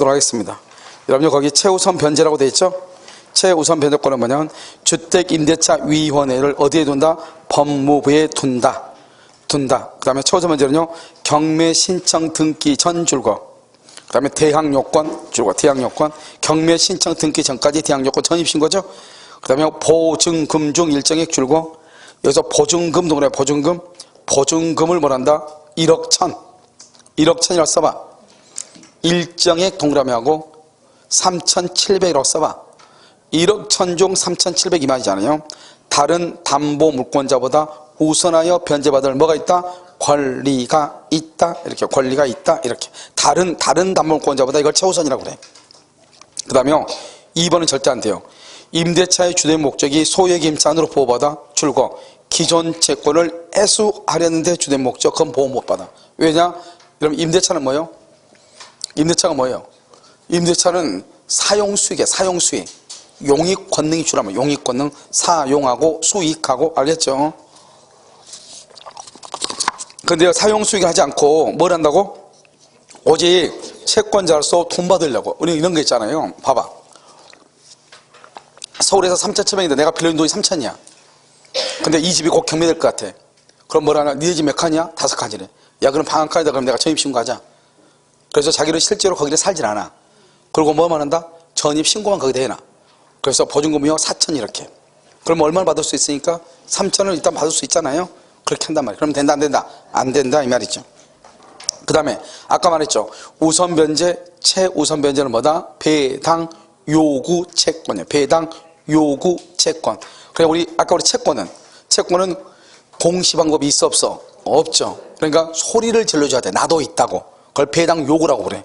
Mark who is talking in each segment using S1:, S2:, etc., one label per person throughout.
S1: 보도록 하겠습니다. 여러분 거기 최우선 변제라고 되어 있죠? 최우선 변제권은 뭐냐면 주택임대차위원회를 어디에 둔다? 법무부에 둔다. 그 다음에 최우선 변제는요, 경매 신청 등기 전 줄거, 그 다음에 대항요건 줄거, 대항요건, 경매 신청 등기 전까지 대항요건 전입신 거죠. 그 다음에 보증금 중 일정액 줄거, 여기서 보증금 동그라미 보증금, 보증금을 뭐란다? 1억 1,000이라고 써봐. 일정액 동그라미하고 3,700이라고 써봐. 1억 1,000 중 3,700 이 말이잖아요. 다른 담보 물권자보다 우선하여 변제받을 뭐가 있다? 권리가 있다. 이렇게 권리가 있다. 이렇게 다른 담보 물권자보다 이걸 최우선이라고 그래. 그 다음에 2번은 절대 안 돼요. 임대차의 주된 목적이 소유의 임차인으로 보호받아 줄거, 기존 채권을 애수하려는데 주된 목적, 그건 보호 못 받아. 왜냐? 여러분 임대차는 뭐예요? 임대차가 뭐예요? 임대차는 사용수익이야. 사용수익. 용익 권능이 주라면 용익 권능, 사용하고 수익하고, 알겠죠? 근데 사용수익을 하지 않고 뭘 한다고? 오직 채권자로서 돈 받으려고. 우리 이런 거 있잖아요. 봐봐. 서울에서 3,700인데 내가 빌려준 돈이 3,000이야. 근데 이 집이 곧 경매될 것 같아. 그럼 뭐라 하나? 니네 집 몇 칸이야? 5칸이래. 야, 그럼 방 한 칸이다. 그럼 내가 전입신고하자. 그래서 자기는 실제로 거기를 살질 않아. 그리고 뭐만 한다? 전입신고만 거기다 해놔. 그래서 보증금이요 4,000 이렇게. 그럼 얼마를 받을 수 있으니까 3,000을 일단 받을 수 있잖아요. 그렇게 한단 말이에요. 그럼 된다 안 된다? 안 된다 이 말이죠. 그 다음에 아까 말했죠. 우선 변제, 최우선 변제는 뭐다? 배당 요구 채권이에요. 배당 요구 채권. 그래 우리 아까 우리 채권은 공시 방법이 있어 없어? 없죠. 그러니까 소리를 질러줘야 돼. 나도 있다고. 그걸 배당 요구라고 그래.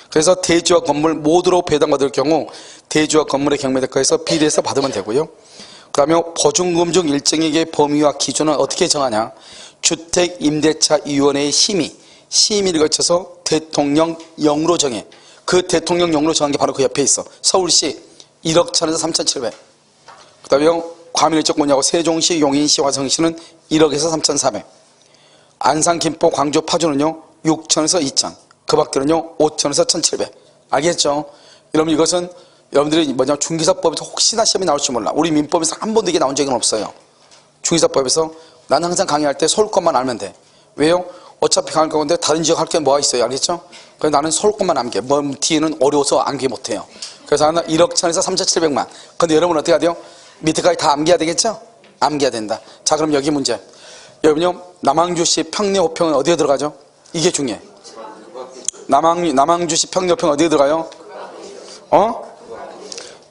S1: 그래서 대지와 건물 모두로 배당받을 경우 대지와 건물의 경매대가에서 비례해서 받으면 되고요. 그 다음에 보증금 중 일정액의 범위와 기준은 어떻게 정하냐? 주택임대차위원회의 심의를 거쳐서 대통령령으로 정해. 그 대통령령으로 정한 게 바로 그 옆에 있어. 서울시 1억 1,000에서 3,700. 그 다음에 과밀일정권이하고 세종시, 용인시, 화성시는 1억에서 3,400. 안산, 김포, 광주, 파주는요 6,000에서 2,000. 그 밖에는요 5,000에서 1,700. 알겠죠? 여러분 이것은 여러분들이 중개사법에서 혹시나 시험이 나올지 몰라. 우리 민법에서 한 번도 이게 나온 적은 없어요. 중개사법에서 나는 항상 강의할 때 서울 것만 알면 돼. 왜요? 어차피 강의할 건데 다른 지역 할 게 뭐가 있어요. 알겠죠? 그래서 나는 서울 것만 암기해. 뒤에는 어려워서 암기 못해요. 그래서 나는 1억 1,000에서 3,700만. 근데 여러분 어떻게 해야 돼요? 밑에까지 다 암기해야 되겠죠? 암기해야 된다. 자, 그럼 여기 문제. 여러분요, 남항주시 평내호평은 어디에 들어가죠? 이게 중요해. 남항주시 평내호평 어디에 들어가요?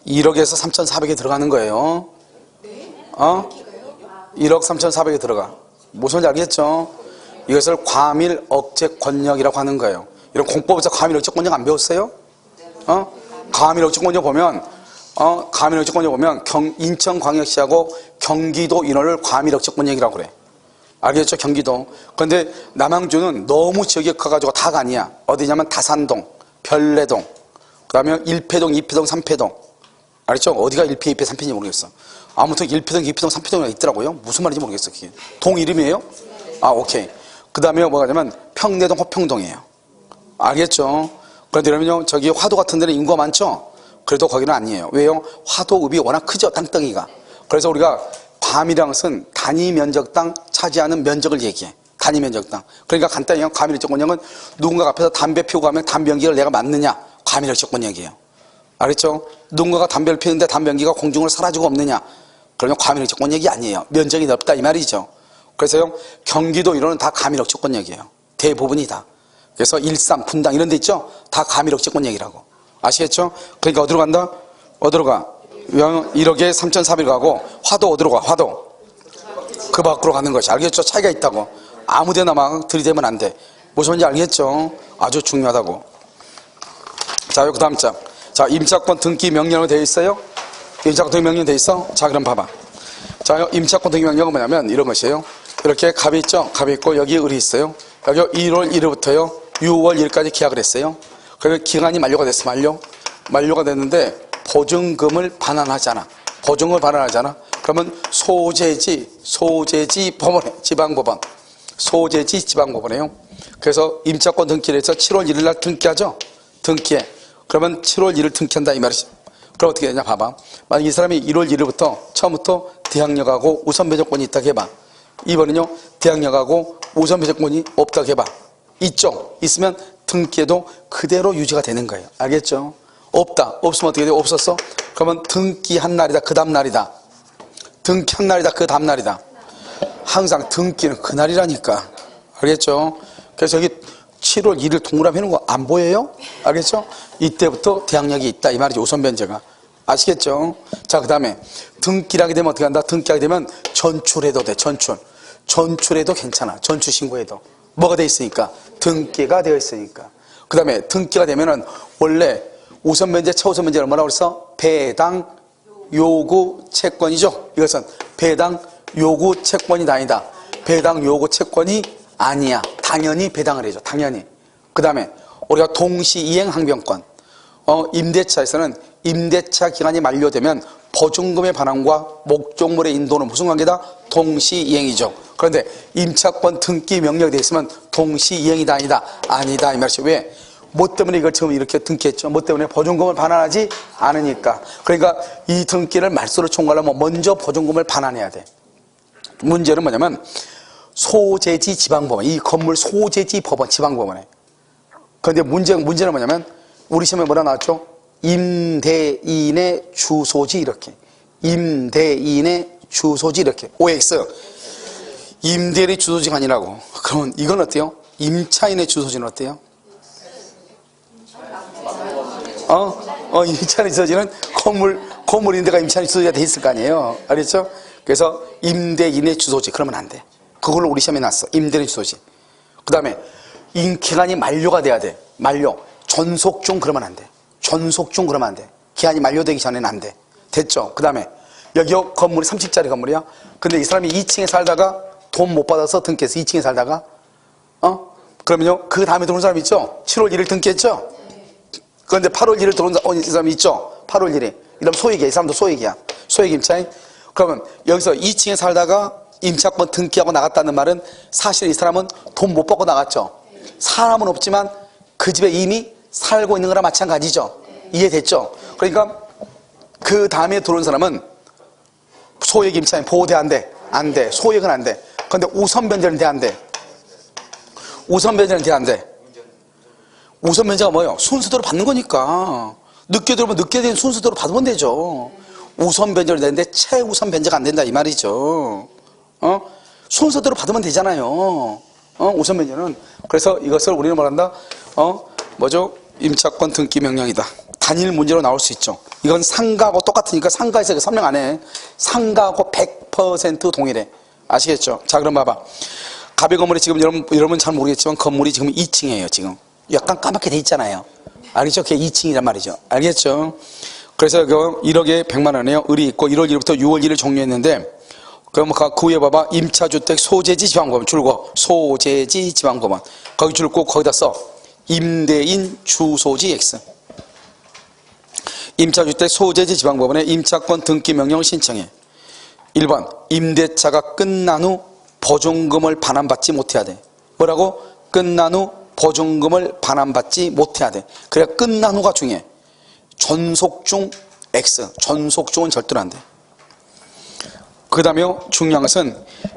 S1: 1억에서 3,400에 들어가는 거예요. 1억 3,400에 들어가. 무슨 말인지 알겠죠? 이것을 과밀 억제 권역이라고 하는 거예요. 이런 공법에서 과밀 억제 권역 안 배웠어요? 과밀 억제 권역 보면 인천광역시하고 경기도 인허를 과밀 억제 권역이라고 그래. 알겠죠? 경기도. 그런데 남항주는 너무 지역이 커가지고 다가 아니야. 어디냐면 다산동, 별내동, 그 다음에 1패동, 2패동, 3패동. 알겠죠? 어디가 1패, 2패, 3패인지 모르겠어. 아무튼 1패동, 2패동, 3패동이 있더라고요. 무슨 말인지 모르겠어. 그게. 동 이름이에요? 아, 오케이. 그 다음에 뭐가냐면 평내동, 호평동이에요. 알겠죠? 그런데 그러면요, 저기 화도 같은 데는 인구가 많죠? 그래도 거기는 아니에요. 왜요? 화도읍이 워낙 크죠, 땅덩이가. 그래서 우리가 과밀이라는 것은 단위 면적당 차지하는 면적을 얘기해. 단위 면적당. 그러니까 간단히 과밀적 권역은 누군가 앞에서 담배 피우고 가면 담배 연기를 내가 맡느냐? 과밀적 권역이에요. 알겠죠? 누군가가 담배를 피우는데 담배 연기가 공중을 사라지고 없느냐? 그러면 과밀적 권역이 아니에요. 면적이 넓다 이 말이죠. 그래서요, 경기도 이론은 다 과밀적 권역이에요. 대부분이 다. 그래서 일산, 분당 이런 데 있죠? 다 과밀적 권역이라고. 아시겠죠? 그러니까 어디로 간다? 어디로 가? 1억에 3,400 가고 화도 어디로 가? 화도 그 밖으로 가는 것이. 알겠죠? 차이가 있다고. 아무데나 막 들이대면 안 돼. 무슨 말인지 알겠죠? 아주 중요하다고. 자, 그 다음 장. 자, 임차권 등기 명령으로 되어 있어요? 임차권 등기 명령 되어 있어? 자, 그럼 봐봐. 자, 임차권 등기 명령은 뭐냐면 이런 것이에요. 이렇게 갑이 있죠? 갑이 있고 여기 을이 있어요. 여기 1월 1일부터요 6월 1일까지 계약을 했어요. 그러면 기간이 만료가 됐어. 만료가 됐는데 보증금을 반환하잖아. 보증금을 반환하잖아. 그러면 소재지 법원에, 지방법원. 소재지 지방법원에요. 그래서 임차권 등기를 해서 7월 1일 날 등기하죠. 등기해. 그러면 7월 1일 등기한다 이 말이죠. 그럼 어떻게 되냐 봐봐. 만약 이 사람이 1월 1일부터 처음부터 대항력하고 우선 배정권이 있다고 해봐. 2번은요 대항력하고 우선 배정권이 없다고 해봐. 있죠? 있으면 등기에도 그대로 유지가 되는 거예요. 알겠죠? 없다. 없으면 어떻게 돼요? 없었어? 그러면 등기한 날이다. 그 다음 날이다. 등기한 날이다. 그 다음 날이다. 항상 등기는 그날이라니까. 알겠죠? 그래서 여기 7월 1일 동그라미 해놓은 거 안 보여요? 알겠죠? 이때부터 대항력이 있다. 이 말이죠. 우선 변제가. 아시겠죠? 자, 그 다음에 등기하게 되면 어떻게 한다? 등기하게 되면 전출해도 돼. 전출해도 괜찮아. 전출 신고해도. 뭐가 돼 있으니까? 등기가 되어 있으니까. 그 다음에 등기가 되면은 원래 우선 변제, 차우선 변제를 뭐라고 그랬어? 배당 요구 채권이죠. 이것은 배당 요구 채권이 아니다. 배당 요구 채권이 아니야. 당연히 배당을 해줘. 당연히. 그 다음에 우리가 동시이행 항변권. 임대차에서는 임대차 기간이 만료되면 보증금의 반환과 목적물의 인도는 무슨 관계다? 동시이행이죠. 그런데 임차권 등기 명령이 되어 있으면 동시이행이다 아니다? 아니다 이 말이죠. 왜? 뭐 때문에 이걸 처음 이렇게 등기했죠? 뭐 때문에? 보증금을 반환하지 않으니까. 그러니까 이 등기를 말소를 총괄하면 먼저 보증금을 반환해야 돼. 문제는 뭐냐면 소재지 지방법원, 이 건물 소재지 법원, 지방법원에. 그런데 문제는 뭐냐면 우리 시험에 뭐라 나왔죠? 임대인의 주소지 이렇게. 임대인의 주소지 이렇게. OX. 임대인의 주소지가 아니라고. 그러면 이건 어때요? 임차인의 주소지는 어때요? 임차인의 주소지는 건물 임대가 임차인의 주소지가 돼 있을 거 아니에요. 알겠죠? 그래서 임대인의 주소지 그러면 안 돼. 그걸로 우리 시험에 났어. 임대인의 주소지. 그 다음에 기간이 만료가 돼야 돼. 만료. 전속 중 그러면 안 돼. 전속 중 그러면 안 돼. 기한이 만료되기 전에는 안 돼. 됐죠? 그 다음에 여기 건물이 30짜리 건물이야. 근데 이 사람이 2층에 살다가 돈 못 받아서 등기해서 2층에 살다가 그러면요 그 다음에 들어온 사람 있죠? 7월 1일 등기했죠? 그런데 8월 1일 들어온 사람이 있죠? 8월 1일. 이러면 소액이야. 이 사람도 소액이야. 소액 임차인. 그러면 여기서 2층에 살다가 임차권 등기하고 나갔다는 말은 사실 이 사람은 돈 못 받고 나갔죠. 사람은 없지만 그 집에 이미 살고 있는 거랑 마찬가지죠. 이해됐죠? 그러니까 그 다음에 들어온 사람은 소액 임차인 보호돼 안 돼? 안 돼. 소액은 안 돼. 그런데 우선 변제는 돼 안 돼? 우선 변제는 돼 안 돼? 우선 변제가 뭐예요? 순서대로 받는 거니까. 늦게 들어오면 늦게 된 순서대로 받으면 되죠. 우선 변제를 되는데 최우선 변제가 안 된다 이 말이죠. 순서대로 받으면 되잖아요. 우선 변제는. 그래서 이것을 우리는 뭐란다? 뭐죠? 임차권 등기 명령이다. 단일 문제로 나올 수 있죠. 이건 상가하고 똑같으니까 상가에서 설명 안 해. 상가하고 100% 동일해. 아시겠죠? 자, 그럼 봐봐. 갑의 건물이 지금 여러분 잘 모르겠지만 건물이 지금 2층이에요. 지금 약간 까맣게 돼 있잖아요. 알겠죠? 그게 2층이란 말이죠. 알겠죠? 그래서 그 1억에 100만 원이에요. 을이 있고 1월 1일부터 6월 1일 종료했는데 그럼 그 위에 봐봐. 임차주택 소재지 지방법원 줄거. 소재지 지방법원. 거기 줄거 거기다 써. 임대인 주소지 X. 임차주택 소재지 지방법원에 임차권 등기 명령을 신청해. 1번 임대차가 끝난 후 보증금을 반환받지 못해야 돼. 뭐라고? 끝난 후 보증금을 반환받지 못해야 돼. 그래 끝난 후가 중요해. 전속 중 X. 전속 중은 절대로 안 돼. 그 다음에 중요한 것은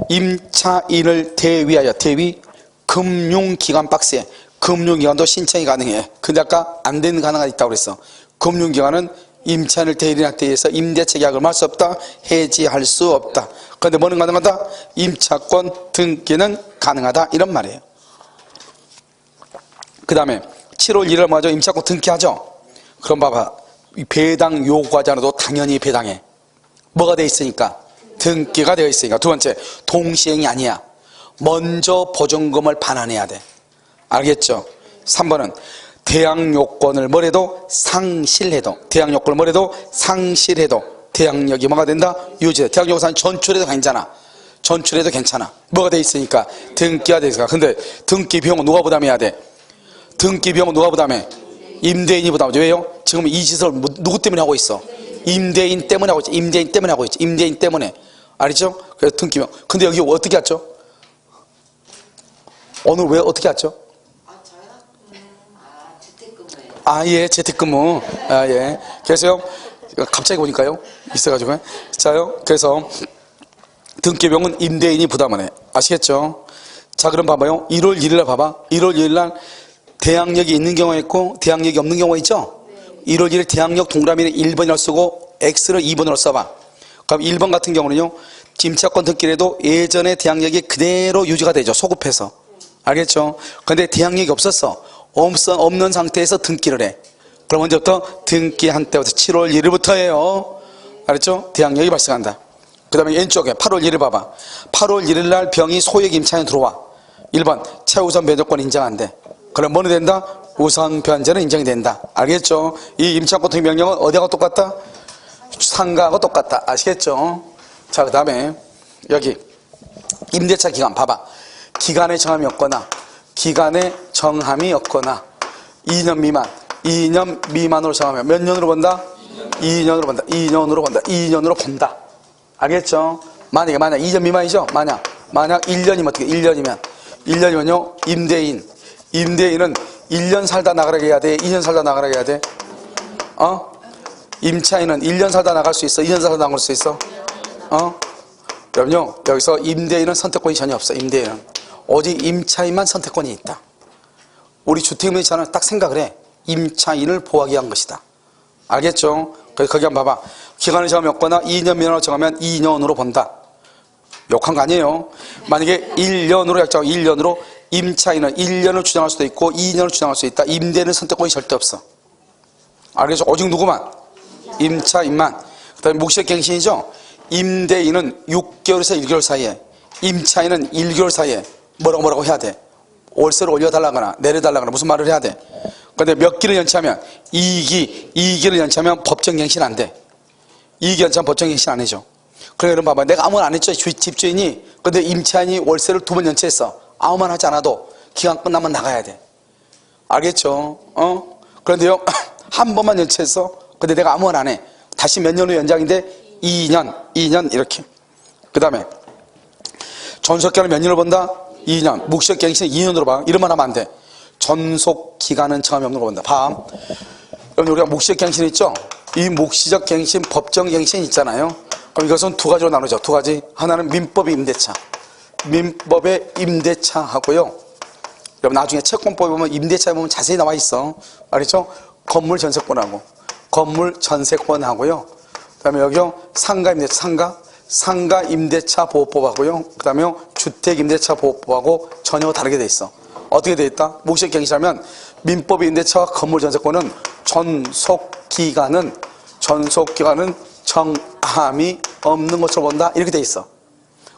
S1: 임차인을 대위하여 대위 금융기관 박스에 금융기관도 신청이 가능해. 근데 아까 안 되는 가능성이 있다고 그랬어. 금융기관은 임차인을 대리해서 임대차 계약을 할 수 없다. 해지할 수 없다. 그런데 뭐는 가능하다? 임차권 등기는 가능하다. 이런 말이에요. 그 다음에 7월 1일 먼저 임차권 등기하죠. 그럼 봐봐. 배당 요구하지 않아도 당연히 배당해. 뭐가 돼 있으니까? 등기가 되어 있으니까. 두 번째, 동시행이 아니야. 먼저 보증금을 반환해야 돼. 알겠죠? 3번은 대항요건을 뭐래도 상실해도, 대항요건을 뭐래도 상실해도 대항력이 뭐가 된다? 유지돼. 대항요건은 전출해도 괜찮아. 전출해도 괜찮아. 뭐가 돼 있으니까? 등기가 돼 있으니까. 근데 등기 비용은 누가 부담해야 돼? 등기 비용은 누가 부담해? 임대인이 부담하죠. 왜요? 지금 이 짓을 누구 때문에 하고 있어? 임대인 때문에 하고 있죠. 임대인 때문에 하고 있죠. 임대인 때문에. 알죠? 그래서 등기 비용. 근데 여기 어떻게 왔죠? 오늘 왜 어떻게 왔죠? 예, 재택근무. 예. 그래서요, 갑자기 보니까요, 있어가지고요. 자요, 그래서 등기비용은 임대인이 부담을 해. 아시겠죠? 자, 그럼 봐봐요. 1월 1일날 봐봐. 1월 1일날 대항력이 있는 경우가 있고, 대항력이 없는 경우가 있죠? 1월 1일 대항력 동그라미를 1번이라고 쓰고, X를 2번으로 써봐. 그럼 1번 같은 경우는요, 임차권 등기에도 예전의 대항력이 그대로 유지가 되죠. 소급해서. 알겠죠? 근데 대항력이 없었어. 없는 상태에서 등기를 해. 그럼 언제부터? 등기한 때부터 7월 1일부터예요. 알았죠? 대항력이 발생한다. 그 다음에 왼쪽에 8월 1일 봐봐. 8월 1일 날 병이 소액 임차인에 들어와. 1번 최우선 변제권 인정한대. 그럼 뭐는 된다? 우선 변제는 인정이 된다. 알겠죠? 이 임차권 등기 명령은 어디하고 똑같다? 상가하고 똑같다. 아시겠죠? 자, 그 다음에 여기 임대차 기간 봐봐. 기간의 정함이 없거나 기간의 정함이 없거나 2년 미만 2년 미만으로 정하면 몇 년으로 본다? 2년으로 본다. 2년으로 본다. 2년으로 본다. 알겠죠? 만약 2년 미만이죠? 만약 1년이면 어떻게? 1년이면요 임대인은 1년 살다 나가라고 해야 돼? 2년 살다 나가라고 해야 돼? 임차인은 1년 살다 나갈 수 있어? 2년 살다 나갈 수 있어? 그럼요, 여기서 임대인은 선택권이 전혀 없어. 임대인은 오직 임차인만 선택권이 있다. 우리 주택임대차는 딱 생각을 해. 임차인을 보호하기 위한 것이다. 알겠죠? 그래서 거기 한번 봐봐. 기간을 정하면 없거나 2년 미만으로 정하면 2년으로 본다. 욕한 거 아니에요. 만약에 1년으로 약정 1년으로 임차인은 1년을 주장할 수도 있고 2년을 주장할 수 있다. 임대인은 선택권이 절대 없어. 알겠죠? 오직 누구만? 임차인만. 그 다음에 묵시갱신이죠? 임대인은 6개월에서 1개월 사이에, 임차인은 1개월 사이에 뭐라고 해야 돼? 월세를 올려달라거나 내려달라거나 무슨 말을 해야 돼? 근데 몇 기를 연체하면 2기를 연체하면 법정갱신 안 돼. 2기 연체하면 법정갱신 안 해줘. 그래, 그럼 봐봐. 내가 아무 말 안 했죠. 집주인이. 근데 임차인이 월세를 2번 연체했어. 아무 말 하지 않아도 기간 끝나면 나가야 돼. 알겠죠? 그런데요, 한 번만 연체했어. 근데 내가 아무 말 안 해. 다시 몇 년후 연장인데 2년 이렇게. 그 다음에 전속기간을 몇 년으로 본다? 2년. 묵시갱신은 2년으로 봐. 이러면 하면 안 돼. 전속기간은 정함이 없는 거 본다. 봐. 여러분, 우리가 묵시갱신 있죠? 이 묵시적 갱신, 법정 갱신 있잖아요. 그럼 이것은 두 가지로 나누죠. 두 가지. 하나는 민법의 임대차. 민법의 임대차 하고요. 여러분, 나중에 채권법에 보면 임대차에 보면 자세히 나와 있어. 알겠죠? 건물 전세권하고 건물 전세권하고요. 그 다음에 여기요, 상가 임대차, 상가 임대차 보호법하고요. 그 다음에 주택 임대차 보호법하고 전혀 다르게 돼 있어. 어떻게 돼 있다? 묵시적 갱신하면 민법의 임대차와 건물 전세권은 전속기간은 정함이 없는 것으로 본다. 이렇게 돼 있어.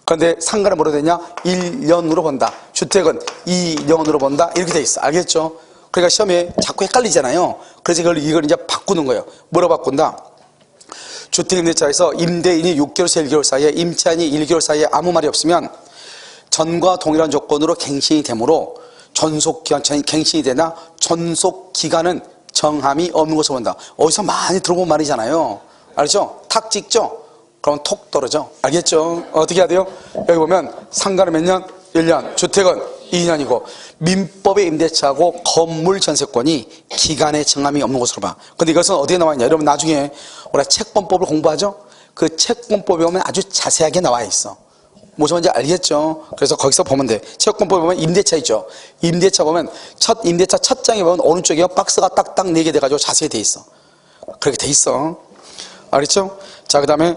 S1: 그런데 상가는 뭐로 되냐? 1년으로 본다. 주택은 2년으로 본다. 이렇게 돼 있어. 알겠죠? 그러니까 시험에 자꾸 헷갈리잖아요. 그래서 이걸 이제 바꾸는 거예요. 뭐로 바꾼다? 주택임대차에서 임대인이 6개월에서 1개월 사이에, 임차인이 1개월 사이에 아무 말이 없으면 전과 동일한 조건으로 갱신이 되므로 전속기간 갱신이 되나 전속기간은 정함이 없는 것으로 본다. 어디서 많이 들어본 말이잖아요. 알죠? 탁 찍죠? 그럼 톡 떨어져. 알겠죠? 어떻게 해야 돼요? 여기 보면 상가는 몇 년? 1년. 주택은 2년이고 민법의 임대차하고 건물 전세권이 기간의 정함이 없는 것으로 봐. 근데 이것은 어디에 나와 있냐? 여러분, 나중에 우리가 채권법을 공부하죠? 그 채권법에 보면 아주 자세하게 나와 있어. 무슨 말인지 알겠죠? 그래서 거기서 보면 돼. 채권법에 보면 임대차 있죠? 임대차 보면 임대차 첫 장에 보면 오른쪽에 박스가 딱딱 4개 돼가지고 자세히 돼 있어. 그렇게 돼 있어. 알겠죠? 자, 그 다음에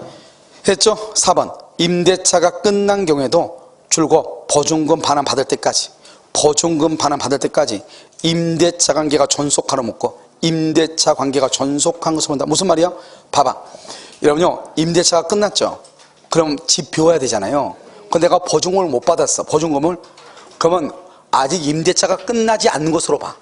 S1: 했죠? 4번. 임대차가 끝난 경우에도 줄곧 보증금 반환 받을 때까지 임대차 관계가 존속하러 묻고 임대차 관계가 존속한 것을 본다. 무슨 말이야? 봐봐. 여러분요, 임대차가 끝났죠? 그럼 집 비워야 되잖아요. 근데 내가 보증금을 못 받았어. 보증금을. 그러면 아직 임대차가 끝나지 않는 것으로 봐.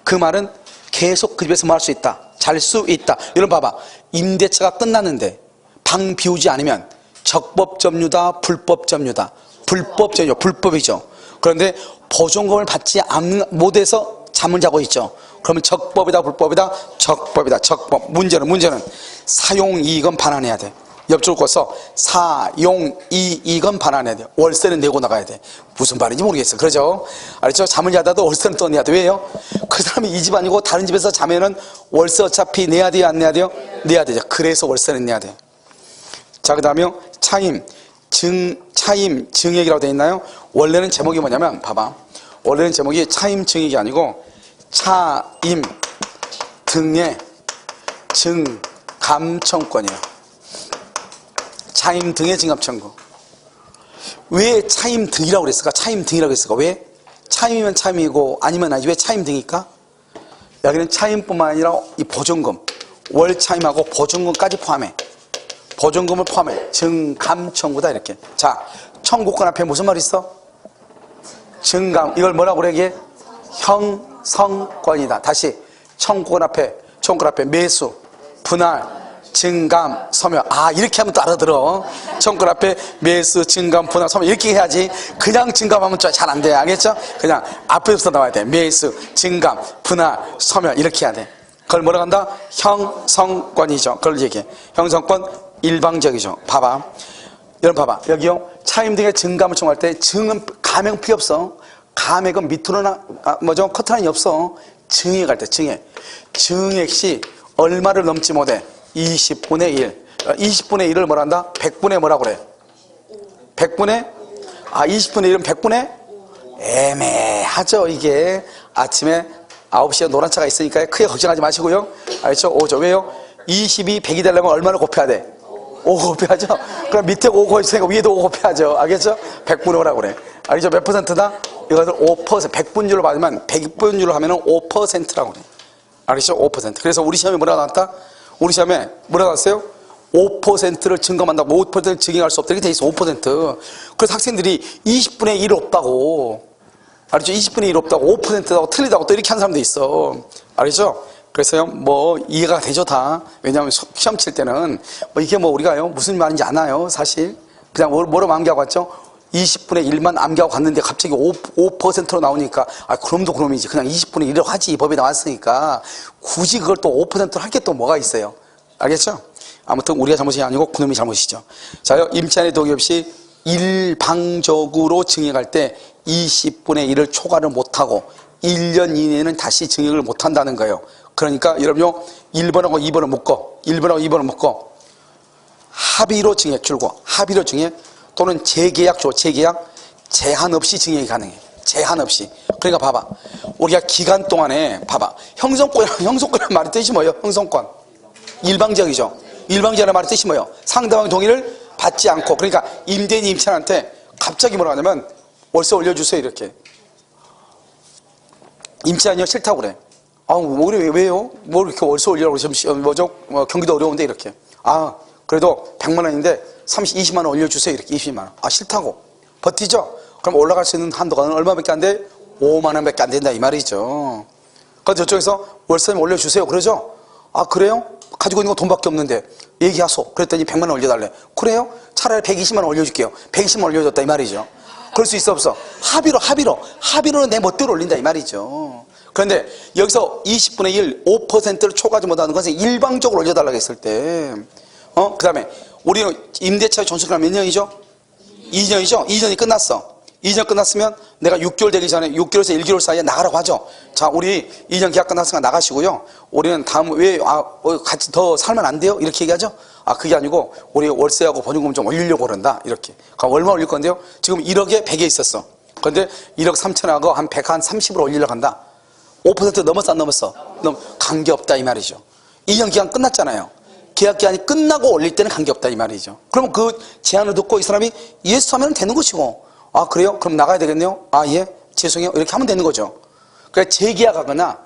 S1: 그 말은 계속 그 집에서 뭐 할 수 있다. 잘 수 있다. 여러분 봐봐. 임대차가 끝났는데 방 비우지 않으면 적법점유다, 불법점유다. 불법이죠. 그런데 보증금을 받지 못해서 잠을 자고 있죠. 그러면 적법이다, 불법이다? 적법이다. 적법. 문제는 사용이익은 반환해야 돼. 옆줄 꺼서 사용이익은 반환해야 돼. 월세는 내고 나가야 돼. 무슨 말인지 모르겠어. 그러죠? 알죠? 잠을 자다도 월세는 또 내야 돼. 왜요? 그 사람이 이 집 아니고 다른 집에서 자면은 월세 어차피 내야 돼요, 안 내야 돼요? 내야 되죠. 그래서 월세는 내야 돼요. 자, 그 다음에 차임, 차임 증액이라고 되어 있나요? 원래는 제목이 뭐냐면, 봐봐. 원래는 제목이 차임 증액이 아니고, 차임 등의 증감청권이에요. 차임 등의 증감청권. 왜 차임 등이라고 그랬을까? 차임 등이라고 했을까? 왜? 차임이면 차임이고 아니면 아니지. 왜 차임 등일까? 여기는 차임뿐만 아니라 이 보증금, 월 차임하고 보증금까지 포함해. 보증금을 포함해. 증감 청구다 이렇게. 자, 청구권 앞에 무슨 말이 있어? 증감. 이걸 뭐라고 그래? 이게 형성권이다. 다시 청구권 앞에 매수, 분할, 증감, 서면. 아, 이렇게 하면 또 알아들어. 청구권 앞에 매수, 증감, 분할, 서면. 이렇게 해야지. 그냥 증감하면 잘 안 돼. 알겠죠? 그냥 앞에부터 나와야 돼. 매수, 증감, 분할, 서면. 이렇게 해야 돼. 그걸 뭐라고 한다? 형성권이죠. 그걸 얘기해. 형성권 일방적이죠. 봐봐. 여러분 봐봐. 여기요. 차임 등의 증감을 청구할 때 증은 감액은 필요 없어. 감액은 밑으로나 커트라인이 없어. 증액할 때 증액. 증액 시 얼마를 넘지 못해? 20분의 1. 20분의 1을 뭐라 한다? 100분의 뭐라고 그래? 100분의? 20분의 1은 100분의? 애매하죠, 이게. 아침에 9시에 노란 차가 있으니까 크게 걱정하지 마시고요. 알죠? 5죠. 왜요? 20이 100이 되려면 얼마를 곱해야 돼? 5 곱해야죠? 그럼 밑에 5 곱했으니까 위에도 5 곱해야죠. 알겠죠? 100분의 5라고 그래. 알겠죠? 몇 퍼센트다? 이것을 5%, 100분율로 받으면 100분율로 하면 5%라고 그래. 알겠죠? 5%. 그래서 우리 시험에 뭐라고 나왔다? 우리 시험에 뭐라고 나왔어요? 5%를 증감한다고. 5%를 증액할 수 없다. 이렇게 돼 있어. 5%. 그래서 학생들이 20분의 1 없다고. 알겠죠? 20분의 1 없다고. 5%라고 틀리다고 또 이렇게 하는 사람도 있어. 알겠죠? 그래서요, 이해가 되죠, 다. 왜냐하면 시험 칠 때는, 이게 우리가요, 무슨 말인지 아나요, 사실. 그냥 뭐로 암기하고 왔죠? 20분의 1만 암기하고 갔는데 갑자기 5%로 나오니까, 그럼도 그럼이지. 그냥 20분의 1을 하지. 법에 나왔으니까. 굳이 그걸 또 5%로 할 게 또 뭐가 있어요. 알겠죠? 아무튼 우리가 잘못이 아니고 그놈이 잘못이죠. 자요, 임차인의 동의 없이 일방적으로 증액할 때 20분의 1을 초과를 못하고 1년 이내에는 다시 증액을 못한다는 거예요. 그러니까 여러분요, 1번하고 2번을 묶어. 1번하고 2번을 묶어. 합의로 증액 줄고, 합의로 증액 또는 재계약 줘. 재계약 제한 없이 증액이 가능해. 제한 없이. 그러니까 봐봐. 우리가 기간 동안에 봐봐. 형성권이라는 말의 뜻이 뭐예요? 형성권. 일방적이죠. 일방적이라는 말의 뜻이 뭐예요? 상대방의 동의를 받지 않고. 그러니까 임대인 임차인한테 갑자기 뭐라고 하냐면 월세 올려주세요 이렇게. 임차인이요 싫다고 그래. 왜요? 이렇게 월세 올리라고 그러시면 경기도 어려운데 이렇게. 그래도 100만 원인데 20만 원 올려주세요 이렇게. 20만 원. 싫다고. 버티죠? 그럼 올라갈 수 있는 한도가 얼마밖에 안 돼? 5만 원밖에 안 된다 이 말이죠. 그래서 저쪽에서 월세 올려주세요 그러죠? 그래요? 가지고 있는 거 돈밖에 없는데 얘기하소. 그랬더니 100만 원 올려달래. 그래요? 차라리 120만 원 올려줄게요. 120만 원 올려줬다 이 말이죠. 그럴 수 있어 없어? 합의로는 내 멋대로 올린다 이 말이죠. 그런데 여기서 20분의 1, 5%를 초과하지 못하는 것은 일방적으로 올려달라고 했을 때, 그 다음에 우리는 임대차의 전수기간 몇 년이죠? 2년이죠? 2년이 끝났어. 2년 끝났으면 내가 6개월 되기 전에 6개월에서 1개월 사이에 나가라고 하죠. 자, 우리 2년 계약 끝났으니까 나가시고요. 우리는 다음 같이 더 살면 안 돼요? 이렇게 얘기하죠. 그게 아니고 우리 월세하고 보증금 좀 올리려고 그런다. 이렇게. 그럼 얼마 올릴 건데요? 지금 1억에 100에 있었어. 그런데 1억 3천하고 한 100, 한 30으로 올리려고 한다. 5% 넘었어 안 넘었어? 관계없다 이 말이죠. 2년 기간 끝났잖아요. 계약 기간이 끝나고 올릴 때는 관계없다 이 말이죠. 그러면 그 제안을 듣고 이 사람이 예스 하면 되는 것이고, 그래요? 그럼 나가야 되겠네요? 예, 죄송해요. 이렇게 하면 되는 거죠. 그러니까 재계약하거나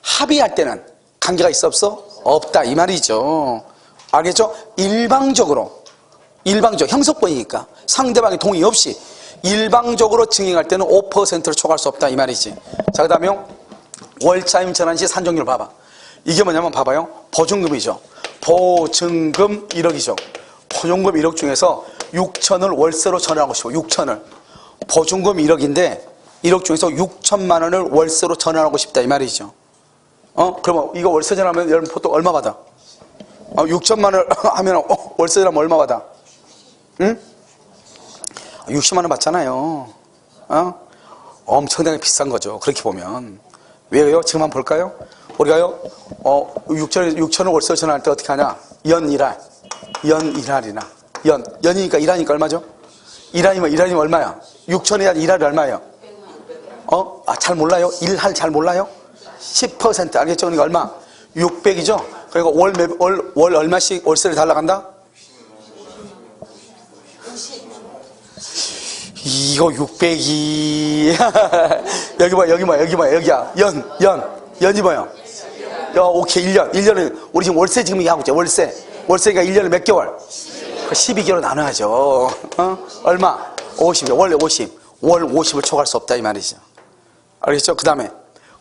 S1: 합의할 때는 관계가 있어 없어? 없다 이 말이죠. 알겠죠? 일방적 형성권이니까 상대방의 동의 없이 일방적으로 증액할 때는 5%를 초과할 수 없다 이 말이지. 자, 그 다음에 월차임 전환시 산정률 봐봐. 이게 뭐냐면 봐봐요. 보증금이죠. 보증금 1억이죠. 보증금 1억 중에서 6천을 월세로 전환하고 싶어. 6천을. 보증금 1억인데 1억 중에서 6천만 원을 월세로 전환하고 싶다 이 말이죠. 그러면 이거 월세 전환하면 여러분 보통 얼마 받아? 6천만 원을 하면 월세 전환하면 얼마 받아? 응? 60만 원 받잖아요. 엄청나게 비싼 거죠. 그렇게 보면. 왜요? 지금 한번 볼까요? 우리가요, 6천을 월세 전환할 때 어떻게 하냐? 연일할. 연이니까 일하니까 얼마죠? 일하니면 얼마야? 6천에 1할이 얼마예요? 잘 몰라요? 일할 잘 몰라요? 10% 알겠죠? 그러니까 얼마? 600이죠? 그리고 월 얼마씩 월세를 달라간다? 이거 600이 여기야. 연이 뭐요? 오케이, 1년은 우리 지금 월세 지금 얘기하고 있죠. 월세가 1년에 몇 개월? 12개월 나눠야죠. 얼마? 50이요. 월 50을 초과할 수 없다 이 말이죠. 알겠죠? 그 다음에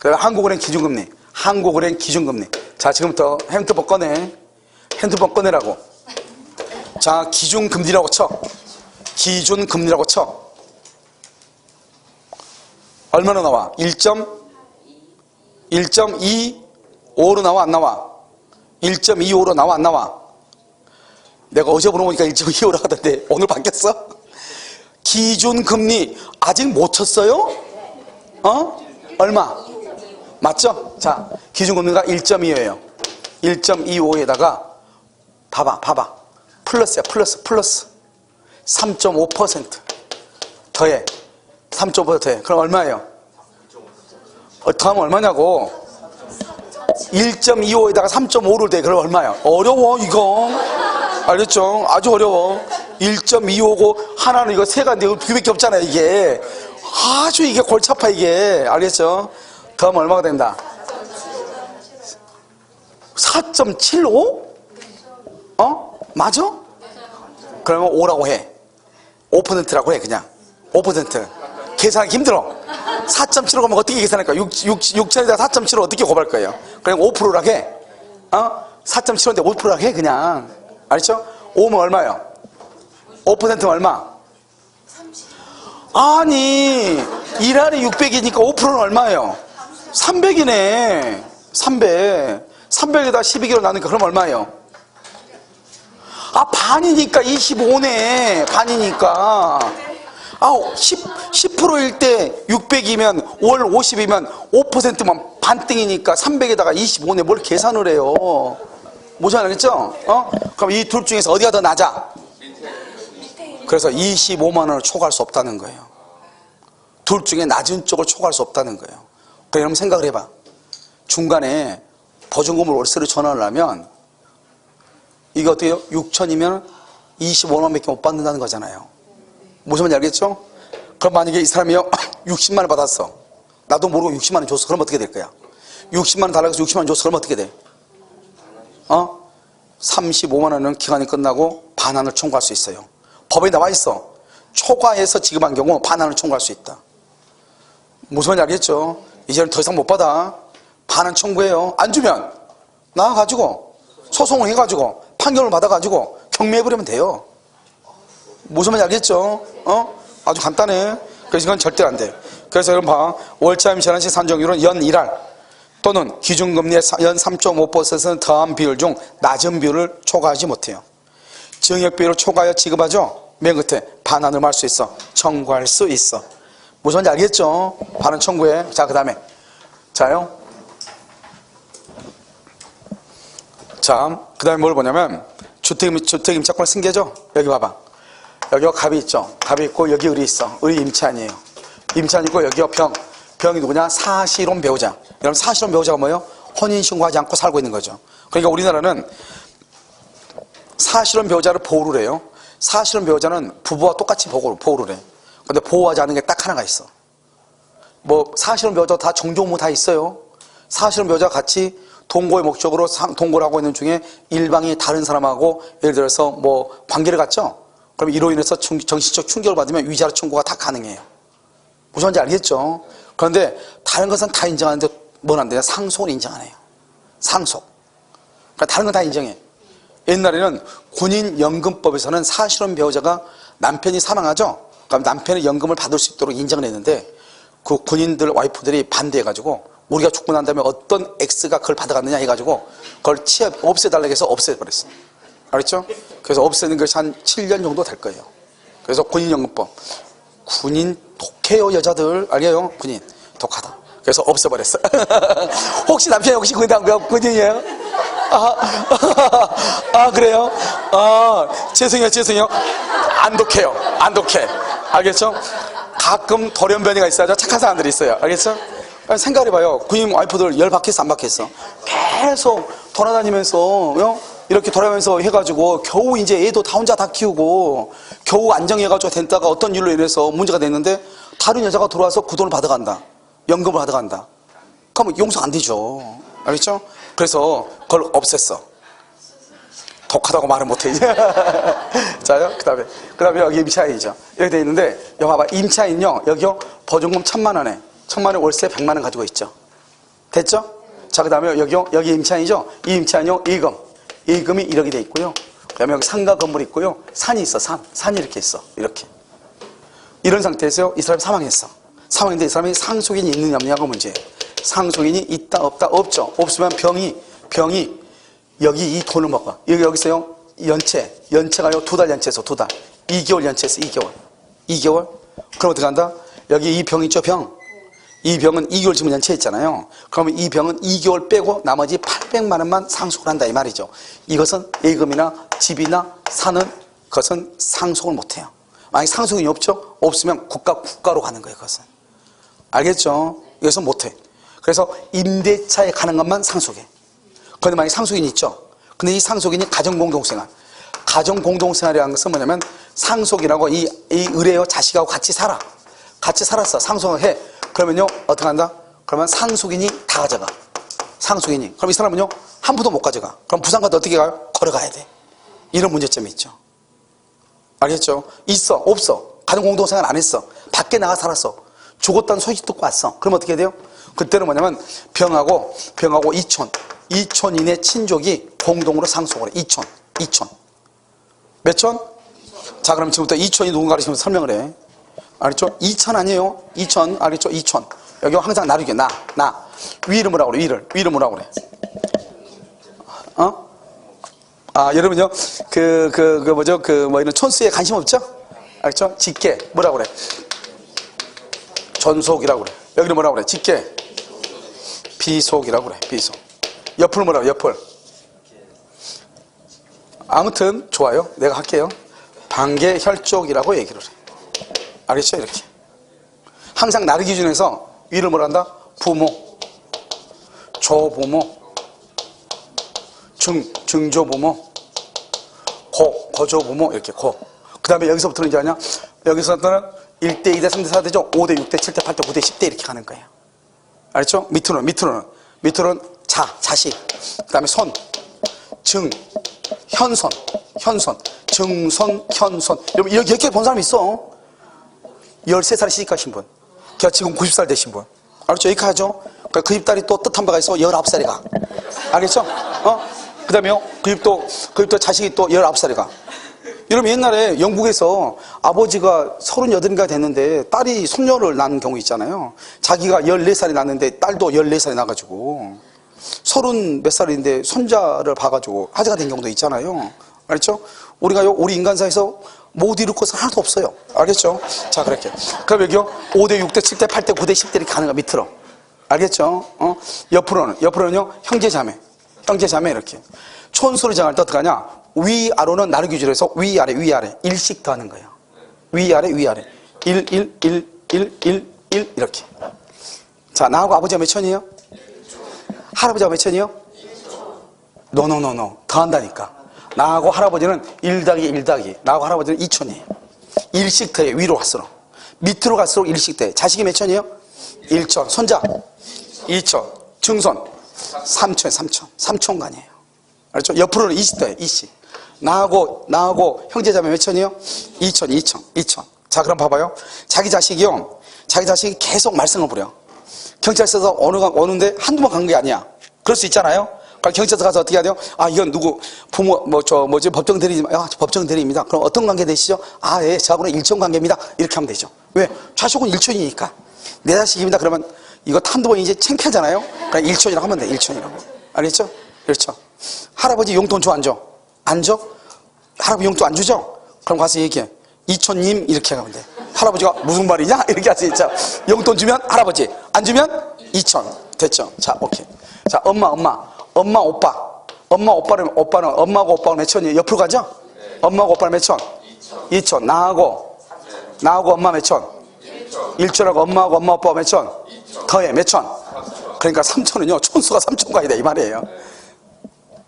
S1: 한국은행 기준금리. 자, 지금부터 핸드폰 꺼내라고. 자, 기준금리라고 쳐. 얼마나 나와? 1.25로 나와 안 나와? 1.25로 나와 안 나와? 내가 어제 물어보니까 1.25로 하던데 오늘 바뀌었어? 기준금리 아직 못 쳤어요? 얼마? 맞죠? 자, 기준금리가 1.25예요 1.25에다가 봐봐 플러스야 플러스 3.5% 더해 3.5% 더해. 그럼 얼마예요? 더하면 얼마냐고? 1.25에다가 3.5를 대. 그럼 얼마야? 어려워 이거. 알겠죠? 아주 어려워. 1.25고 하나는 이거 세가 근데 이거 두 개밖에 없잖아요 이게. 아주 이게 골치 아파 이게. 알겠죠? 더하면 얼마가 된다? 4.75? 맞아? 그러면 5라고 해. 5%라고 해 그냥. 5%. 계산하기 힘들어. 4.75 가면 어떻게 계산할 거야? 6천에다 4.75 어떻게 곱할 거예요? 그냥 5%라고 해. 4.75인데 5%라고 해 그냥. 알죠? 5면 얼마예요? 5%면 얼마? 아니 1할이 600이니까 5%는 얼마예요? 300이네 300에다 12개로 나누니까 그럼 얼마예요? 반이니까 25네 반이니까 10%일 때 600이면 월 50이면 5%만 반등이니까 300에다가 25네 뭘 계산을 해요? 뭐지 알겠죠? 그럼 이 둘 중에서 어디가 더 낮아? 그래서 25만 원을 초과할 수 없다는 거예요. 둘 중에 낮은 쪽을 초과할 수 없다는 거예요. 그러니까 여러분 생각을 해봐. 중간에 보증금을 월세로 전환을 하면 이게 어떻게 해요? 6천이면 25만 원밖에 못 받는다는 거잖아요. 무슨 말인지 알겠죠? 그럼 만약에 이 사람이요 60만 원 받았어. 나도 모르고 60만 원 줬어. 그럼 어떻게 될 거야? 60만 원 달라고 해서 60만 원 줬어. 그럼 어떻게 돼? 35만 원은 기간이 끝나고 반환을 청구할 수 있어요. 법에 나와 있어. 초과해서 지급한 경우 반환을 청구할 수 있다. 무슨 말인지 알겠죠? 이제는 더 이상 못 받아. 반환 청구해요. 안 주면 나와가지고 소송을 해가지고 판결을 받아가지고 경매해버리면 돼요. 무슨 말인지 알겠죠? 아주 간단해. 그래서 이건 절대 안 돼. 그래서 여러분 봐. 월차임 전환시 산정률은 연 1할 또는 기준금리의 연 3.5%는 더한 비율 중 낮은 비율을 초과하지 못해요. 증액 비율을 초과하여 지급하죠. 맨 끝에 반환을 할 수 있어. 청구할 수 있어. 무슨 말인지 알겠죠? 반환 청구해. 자, 그 다음에 자요. 자, 그 다음에 뭘 보냐면 주택임차권 승계죠. 여기 봐봐. 여기가 갑이 있죠. 갑이 있고 여기 을이 있어. 을이 임차인이에요. 임차인 있고 여기가 병이 누구냐? 사실혼 배우자. 여러분 사실혼 배우자가 뭐예요? 혼인신고하지 않고 살고 있는 거죠. 그러니까 우리나라는 사실혼 배우자를 보호를 해요. 사실혼 배우자는 부부와 똑같이 보호를 해. 근데 보호하지 않은 게 딱 하나가 있어. 뭐 사실혼 배우자 다 정조모 다 있어요. 사실혼 배우자 같이 동거의 목적으로 동거를 하고 있는 중에 일방이 다른 사람하고 예를 들어서 뭐 관계를 갖죠. 그럼 이로 인해서 정신적 충격을 받으면 위자료 청구가 다 가능해요. 무슨 말인지 알겠죠? 그런데 다른 것은 다 인정하는데 뭘 안 돼요? 상속을 인정 안 해요. 상속. 그러니까 다른 건 다 인정해. 옛날에는 군인연금법에서는 사실혼 배우자가 남편이 사망하죠? 그럼 남편의 연금을 받을 수 있도록 인정을 했는데 그 군인들 와이프들이 반대해가지고 우리가 죽고 난 다음에 어떤 X가 그걸 받아갔느냐 해가지고 그걸 없애달라고 해서 없애버렸어요. 알았죠? 그래서 없애는 것이 한 7년 정도 될 거예요. 그래서 군인연금법. 군인 독해요 여자들. 알게요? 군인 독하다. 그래서 없애버렸어. 혹시 남편이 혹시 군인이에요? 그래요? 죄송해요. 안 독해. 알겠죠? 가끔 돌연변이가 있어야죠. 착한 사람들이 있어요. 알겠죠? 생각해봐요. 군인 와이프들 열 받겠어, 안 받겠어? 계속 돌아다니면서, 이렇게 돌아다니면서 해가지고, 겨우 이제 애도 다 혼자 다 키우고, 겨우 안정해가지고 됐다가 어떤 일로 인해서 문제가 됐는데, 다른 여자가 들어와서 그 돈을 받아간다. 연금을 받아간다. 그러면 용서 안 되죠. 알겠죠? 그래서 그걸 없앴어. 독하다고 말은 못해. 자요? 그 다음에 여기 임차인이죠. 이렇게 돼 있는데, 여기 봐봐. 임차인요, 여기요, 보증금 1,000만 원에, 1,000만 원 월세 100만 원 가지고 있죠. 됐죠? 자, 그 다음에 여기요, 여기 임차인이죠? 이 임차인요, 이금이 1억이 돼 있고요. 그 다음에 여기 상가 건물이 있고요. 산이 있어, 산이 이렇게 있어. 이렇게. 이런 상태에서 이 사람이 사망했어. 사망했는데 이 사람이 상속인이 있느냐 없느냐가 문제예요. 상속인이 있다 없다 없죠. 없으면 병이 여기 이 돈을 먹어. 여기서요 연체가요 2달 연체해서 2달 2개월 연체해서 2개월 그럼 어떻게 한다? 여기 이 병 있죠. 이 병은 2개월 지금 연체했잖아요. 그러면 이 병은 2개월 빼고 나머지 800만 원만 상속을 한다 이 말이죠. 이것은 예금이나 집이나 사는 것은 상속을 못해요. 만약에 상속인이 없으면 국가로 가는 거예요. 그것은 알겠죠? 이것은 못해. 그래서 임대차에 가는 것만 상속해. 그런데 만약에 상속인이 있죠. 근데 이 상속인이 가정공동생활이라는 것은 뭐냐면 상속이라고 이 의뢰요 자식하고 같이 살았어. 상속을 해. 그러면요 어떻게 한다? 그러면 상속인이 다 가져가. 상속인이. 그럼 이 사람은요 한 푼도 못 가져가. 그럼 부산가도 어떻게 가요? 걸어가야 돼. 이런 문제점이 있죠. 알겠죠? 있어 없어. 가정공동생활 안 했어. 밖에 나가 살았어. 죽었다는 소식 듣고 왔어. 그럼 어떻게 돼요? 그때는 뭐냐면 병하고 이촌인의 친족이 공동으로 상속을 해. 이촌. 몇 촌? 자, 그럼 지금부터 이촌이 누군가를 지금 설명을 해. 알겠죠? 이천 아니에요. 이천. 알겠죠? 이촌. 여기 항상 나르게 나. 위 이름 뭐라고 그래? 위를 뭐라고 그래? 여러분요. 이런 촌수에 관심 없죠? 알겠죠? 직계. 뭐라고 그래? 전속이라고 그래. 여기는 뭐라고 그래? 직계. 비속이라고 그래. 비속. 옆을 뭐라고? 옆을. 아무튼 좋아요. 내가 할게요. 반계혈족이라고 얘기를 해. 알겠죠? 이렇게. 항상 나르 기준에서 위를 뭐라 한다? 부모, 조부모, 증조부모, 거조부모 이렇게 고. 그 다음에 여기서부터는 이제 아니야? 여기서부터는 1대 2대 3대 4대죠. 5대 6대 7대 8대 9대 10대 이렇게 가는 거예요. 알겠죠? 밑으로는 자식, 그 다음에 손, 현손, 증손, 현손. 여러분 이렇게 본 사람 있어. 13살에 시집가신 분. 걔가 지금 90살 되신 분. 알겠죠? 이렇게 하죠? 그 입 딸이 또 뜻한 바가 있어. 19살에 가. 알겠죠? 그 다음에요. 그 입도 자식이 또 19살에 가. 여러분 옛날에 영국에서 아버지가 38인가 됐는데 딸이 손녀를 낳는 경우 있잖아요. 자기가 14살이 낳는데 딸도 14살이 나가지고 30 몇 살인데 손자를 봐가지고 화제가 된 경우도 있잖아요. 알겠죠? 우리 인간사에서 못 이룰 것은 하나도 없어요. 알겠죠? 자, 그렇게. 그럼 여기요 5대 6대 7대 8대 9대 10대 이렇게 가는 거 밑으로. 알겠죠? 옆으로는요 형제자매 이렇게. 촌수를 정할 때 어떻게 하냐? 위아래는 나누기 기준으로 해서 위아래 일씩 더하는 거예요. 위아래 1 이렇게. 자, 나하고 아버지가 몇 촌이에요? 할아버지가 몇 촌이에요? 노 더한다니까. 나하고 할아버지는 1 나하고 할아버지는 2촌이에요. 일씩 더해. 위로 갈수록 밑으로 갈수록 일씩 더해. 자식이 몇 촌이에요? 1촌. 손자 2촌. 증손 3촌간이에요. 알죠? 옆으로는 20 더해. 20. 나하고 형제자매 몇 촌이요? 2촌. 자, 그럼 봐봐요. 자기 자식이 계속 말썽을 부려. 경찰서에서 오는데 한두 번 간 게 아니야. 그럴 수 있잖아요. 그럼 경찰서 가서 어떻게 해야 돼요? 이건 누구 부모 법정 대리입니다. 법정 대리입니다. 그럼 어떤 관계 되시죠? 예, 저하고는 일촌 관계입니다. 이렇게 하면 되죠. 왜? 좌식은 일촌이니까. 내 자식입니다. 그러면 이거 한두 번 이제 창피하잖아요. 그냥 일촌이라고 하면 돼. 일촌이라고. 알겠죠? 그렇죠. 할아버지 용돈 줘, 안 줘? 안 줘? 할아버지 용돈 안 주죠? 그럼 가서 얘기해. 이촌님 이렇게 하면 돼. 할아버지가 무슨 말이냐? 이렇게 할 수 있죠. 용돈 주면 할아버지, 안 주면 2천. 됐죠? 자, 오케이. 자, 엄마, 오빠. 오빠는 엄마하고 오빠가 몇 천이에요? 옆으로 가죠? 엄마하고 오빠는 몇 천? 2천. 나하고 엄마 몇 천? 1천하고 엄마하고 엄마 오빠가 몇 천? 더해 몇 천? 그러니까 3천은요 촌수가 3천과이다 이 말이에요.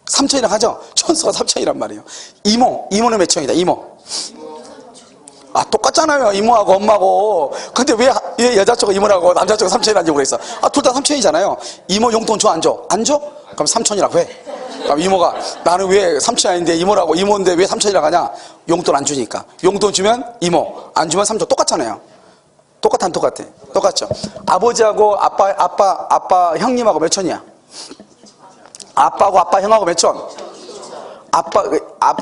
S1: 3천이라 하죠? 촌수가 3천이란 말이에요. 이모는 몇 천이다? 이모. 아, 똑같잖아요. 이모하고 엄마하고. 근데 왜 여자 쪽은 이모라고 남자 쪽은 3천이라는지 모르겠어. 아, 둘 다 3천이잖아요. 이모 용돈 줘, 안 줘? 안 줘? 그럼 3천이라고 해. 그럼 이모가 나는 왜 3천이 아닌데 이모라고, 이모인데 왜 3천이라고 하냐? 용돈 안 주니까. 용돈 주면 이모, 안 주면 3천. 똑같잖아요. 똑같아, 안 똑같아? 똑같죠. 아버지하고 아빠 형님하고 몇 천이야? 아빠하고 아빠 형하고 몇 천?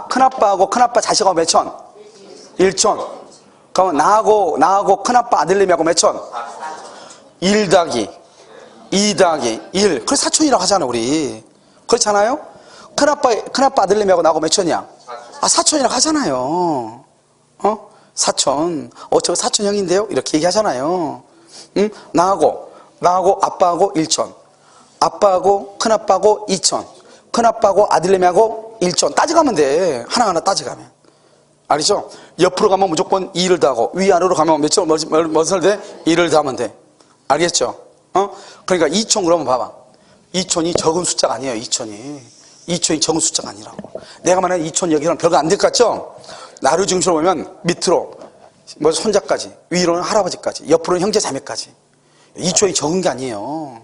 S1: 큰아빠하고 큰아빠 자식하고 몇 천? 1천. 그러면 나하고 큰아빠 아들내미하고 몇 천? 1 더하기 2 더하기 1. 그래서 4천이라고 하잖아 우리. 그렇잖아요? 큰아빠 아들내미하고 나하고 몇 천이야? 아, 4천이라고 하잖아요. 4천. 저거 4천 형인데요? 이렇게 얘기하잖아요. 응? 나하고 아빠하고 1천. 아빠하고 큰아빠하고 2천. 큰아빠하고 아들내미하고 1천. 따져가면 돼. 하나하나 따져가면. 알죠? 옆으로 가면 무조건 2를 더하고 위아래로 가면 몇을 돼? 2를 더하면 돼. 알겠죠? 그러니까 2천 그러면 봐봐. 2천이 적은 숫자가 아니에요. 2천이 적은 숫자가 아니라고. 내가 말하는 2천 여기랑 별거 안 될 것 같죠? 나루 중심으로 보면 밑으로 손자까지, 위로는 할아버지까지, 옆으로는 형제 자매까지. 2천이 적은 게 아니에요.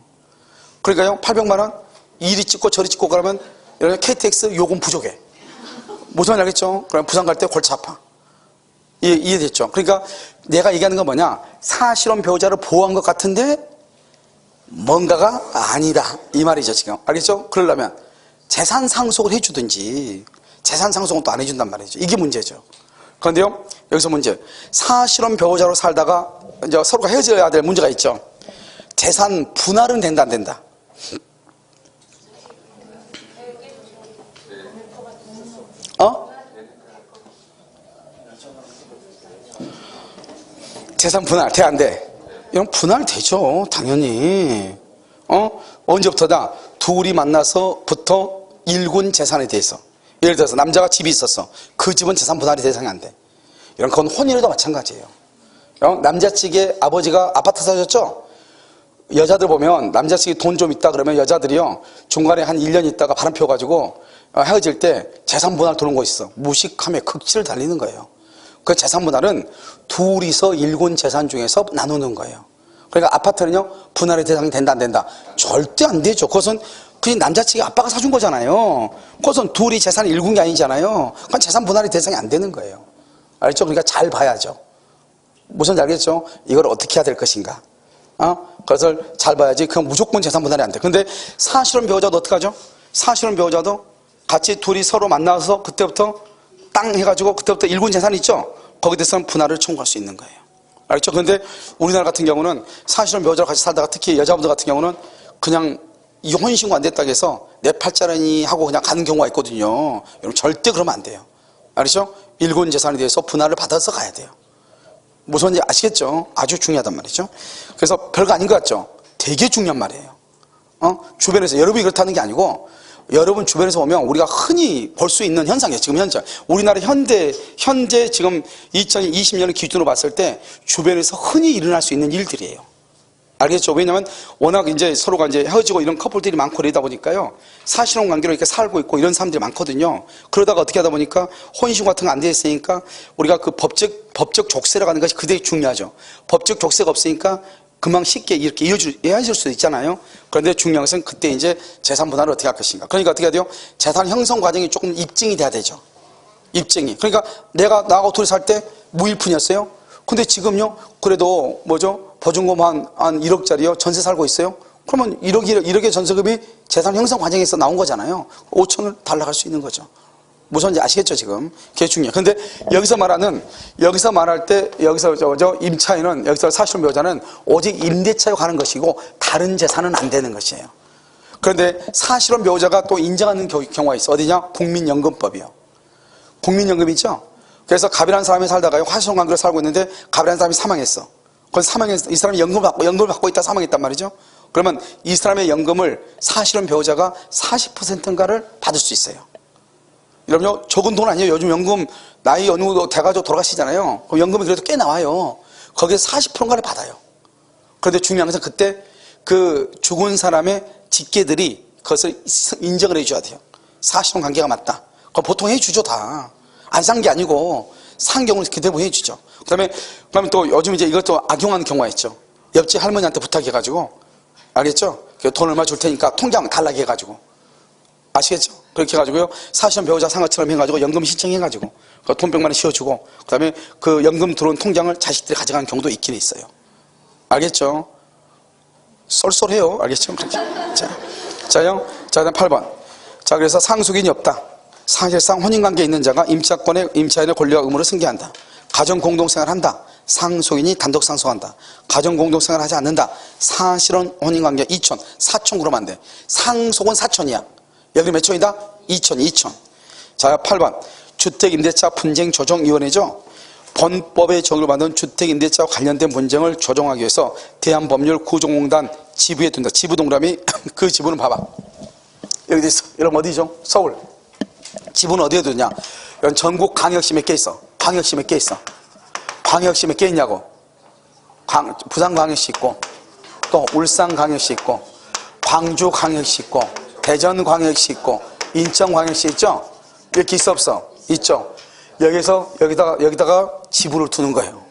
S1: 그러니까요 800만 원 이리 찍고 저리 찍고 그러면 KTX 요금 부족해. 무슨 말인지 알겠죠? 그럼 부산 갈 때 골치 아파. 이해됐죠? 그러니까 내가 얘기하는 건 뭐냐? 사실혼 배우자를 보호한 것 같은데 뭔가가 아니다 이 말이죠 지금. 알겠죠? 그러려면 재산 상속을 해주든지 재산 상속은 또 안 해준단 말이죠. 이게 문제죠. 그런데요 여기서 문제, 사실혼 배우자로 살다가 이제 서로가 헤어져야 될 문제가 있죠. 재산 분할은 된다 안 된다? 재산 분할 돼 안 돼? 이건 분할 되죠 당연히. 언제부터다? 둘이 만나서부터 일군 재산에 대해서. 예를 들어서 남자가 집이 있었어. 그 집은 재산 분할이 대상이 안 돼. 이런 건 혼인에도 마찬가지예요. 남자 측의 아버지가 아파트 사셨죠? 여자들 보면 남자 측이 돈 좀 있다 그러면 여자들이요 중간에 한 1년 있다가 바람 펴가지고 헤어질 때 재산 분할 도는 거 있어. 무식함에 극치를 달리는 거예요. 그 재산 분할은 둘이서 일군 재산 중에서 나누는 거예요. 그러니까 아파트는요 분할의 대상이 된다 안 된다? 절대 안 되죠. 그것은 그냥 남자 측이 아빠가 사준 거잖아요. 그것은 둘이 재산을 일군 게 아니잖아요. 그건 재산 분할의 대상이 안 되는 거예요. 알죠? 그러니까 잘 봐야죠. 무슨 알겠죠? 이걸 어떻게 해야 될 것인가? 그것을 잘 봐야지. 그냥 무조건 재산 분할이 안 돼. 근데 사실혼 배우자도 어떻게 하죠? 사실혼 배우자도 같이 둘이 서로 만나서 그때부터 땅 해가지고 그때부터 일군 재산 있죠? 거기에 대해서는 분할을 청구할 수 있는 거예요. 알겠죠? 근데 우리나라 같은 경우는 사실혼 배우자랑 같이 살다가 특히 여자분들 같은 경우는 그냥 이 혼인신고 안 됐다고 해서 내 팔자라니 하고 그냥 가는 경우가 있거든요. 여러분 절대 그러면 안 돼요. 알겠죠? 일군 재산에 대해서 분할을 받아서 가야 돼요. 무슨지 아시겠죠? 아주 중요하단 말이죠. 그래서 별거 아닌 것 같죠? 되게 중요한 말이에요. 주변에서 여러분이 그렇다는 게 아니고 여러분 주변에서 보면 우리가 흔히 볼 수 있는 현상이에요. 지금 현재 우리나라 현재 지금 2020년을 기준으로 봤을 때 주변에서 흔히 일어날 수 있는 일들이에요. 알겠죠? 왜냐면 워낙 이제 서로가 이제 헤어지고 이런 커플들이 많고 그러다 보니까요. 사실혼 관계로 이렇게 살고 있고 이런 사람들이 많거든요. 그러다가 어떻게 하다 보니까 혼인신고 같은 거 안 돼 있으니까 우리가 그 법적 족쇄라고 하는 것이 그대로 중요하죠. 법적 족쇄가 없으니까 금방 쉽게 이렇게 이어질 수도 있잖아요. 그런데 중요한 것은 그때 이제 재산 분할을 어떻게 할 것인가. 그러니까 어떻게 해야 돼요? 재산 형성 과정이 조금 입증이 돼야 되죠. 입증이. 그러니까 내가 나하고 둘이 살 때 무일푼이었어요. 근데 지금요, 그래도 보증금 한 1억짜리요. 전세 살고 있어요. 그러면 1억의 전세금이 재산 형성 과정에서 나온 거잖아요. 5천을 달라갈 수 있는 거죠. 무슨지 아시겠죠, 지금? 그게 중요해요. 근데 여기서 말할 때, 여기서 임차인은, 여기서 사실혼 배우자는 오직 임대차에 가는 것이고, 다른 재산은 안 되는 것이에요. 그런데 사실혼 배우자가 또 인정하는 경우가 있어. 어디냐? 국민연금법이요. 국민연금 있죠? 그래서 갑이라는 사람이 살다가요, 화시성 관계로 살고 있는데, 갑이라는 사람이 사망했어. 그래서 이 사람이 연금을 받고 있다 사망했단 말이죠. 그러면 이 사람의 연금을 사실은 배우자가 40%인가를 받을 수 있어요. 여러분요, 적은 돈 아니에요. 요즘 연금 나이 어느 정도 돼가지고 돌아가시잖아요. 그럼 연금이 그래도 꽤 나와요. 거기에서 40%인가를 받아요. 그런데 중요한 것은 그때 그 죽은 사람의 직계들이 그것을 인정을 해줘야 돼요. 사실혼 관계가 맞다. 그럼 보통 해주죠, 다. 안 산 게 아니고 산 경우는 그대로 해주죠. 그다음에 또 요즘 이제 이것도 악용하는 경우가 있죠. 옆집 할머니한테 부탁해가지고, 알겠죠? 돈 얼마 줄 테니까 통장 달라게 해가지고, 아시겠죠? 그렇게 해가지고요, 사실은 배우자 상가처럼 해가지고 연금 신청해가지고 돈 100만 원 씌워주고, 그다음에 그 연금 들어온 통장을 자식들이 가져가는 경우도 있긴 있어요. 알겠죠? 쏠쏠해요. 알겠죠? 그렇게. 자요. 자, 다음 8번. 자, 그래서 상속인이 없다. 사실상 혼인관계에 있는 자가 임차인의 권리와 의무를 승계한다. 가정 공동생활한다. 상속인이 단독 상속한다. 가정 공동생활 하지 않는다. 사실은 혼인관계 2촌, 4촌 그러면 안 돼. 상속은 4촌이야. 여기 몇 촌이다? 2촌. 자, 8번. 주택임대차 분쟁조정위원회죠. 본법에 적용을 받은 주택임대차와 관련된 분쟁을 조정하기 위해서 대한법률 구조공단 지부에 둔다. 지부 동그라미. 그 지부는 봐봐. 여기 있어. 여러분 어디죠? 서울. 지부는 어디에 두냐? 이건 전국 광역시 몇 개 있어? 광역시 몇 개 있어? 광역시 몇 개 있냐고? 부산광역시 있고, 또 울산광역시 있고, 광주광역시 있고, 대전광역시 있고, 인천광역시 있죠? 이렇게 있어 없어? 있죠? 여기다가 지부를 두는 거예요.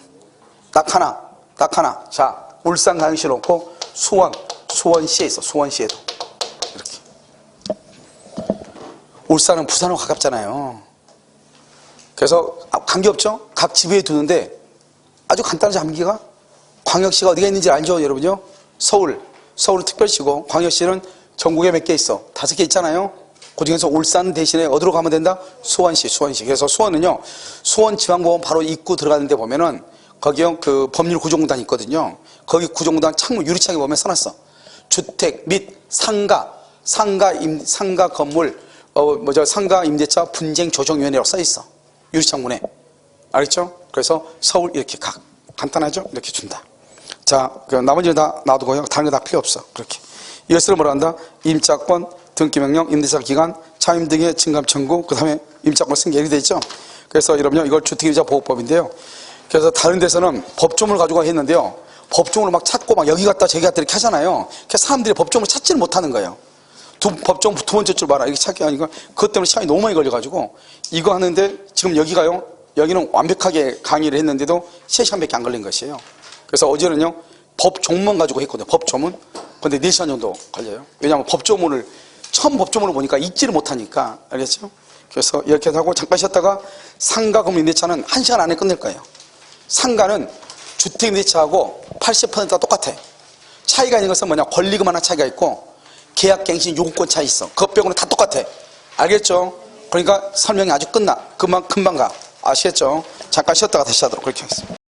S1: 딱 하나. 자, 울산광역시 놓고 수원시에 있어. 수원시에도 이렇게. 울산은 부산하고 가깝잖아요. 그래서 관계없죠? 각 지부에 두는데 아주 간단한 잡기가, 광역시가 어디가 있는지 알죠, 여러분요? 서울은 특별시고, 광역시는 전국에 몇 개 있어? 5개 있잖아요. 그 중에서 울산 대신에 어디로 가면 된다? 수원시. 그래서 수원은요, 수원지방법원 바로 입구 들어가는데 보면은 거기요, 그 법률 구조공단이 있거든요. 거기 구조공단 창문 유리창에 보면 써놨어. 주택 및 상가 건물, 상가 임대차 분쟁 조정위원회라고 써있어. 유리창문에. 알겠죠? 그래서 서울 이렇게 간단하죠? 이렇게 준다. 자, 나머지는 다 놔두고요. 다른 거 다 필요 없어. 그렇게. 이것을 뭐라 한다? 임차권, 등기명령, 임대차 기간, 차임 등의 증감 청구, 그 다음에 임차권 승계 이렇게 돼 있죠? 그래서 여러분요, 이걸 주택임대차 보호법인데요. 그래서 다른 데서는 법조문을 가지고 했는데요. 법조문을 막 찾고 막 여기 갔다 저기 갔다 이렇게 하잖아요. 그래서 사람들이 법조문을 찾지를 못하는 거예요. 법조문 두 번째 줄 봐라. 이렇게 찾기 아니고, 그것 때문에 시간이 너무 많이 걸려가지고, 이거 하는데 지금 여기는 완벽하게 강의를 했는데도 3시간밖에 안 걸린 것이에요. 그래서 어제는요, 법조문만 가지고 했거든요. 법조문. 근데 4시간 정도 걸려요. 왜냐하면 처음 법조문을 보니까 읽지를 못하니까. 알겠죠? 그래서 이렇게 하고 잠깐 쉬었다가 상가 건물 임대차는 1시간 안에 끝낼 거예요. 상가는 주택 임대차하고 80%가 똑같아. 차이가 있는 것은 뭐냐? 권리금 하나 차이가 있고, 계약갱신 요구권 차이 있어. 그것 빼고는 다 똑같아. 알겠죠? 그러니까 설명이 아주 금방 가. 아시겠죠? 잠깐 쉬었다가 다시 하도록 그렇게 하겠습니다.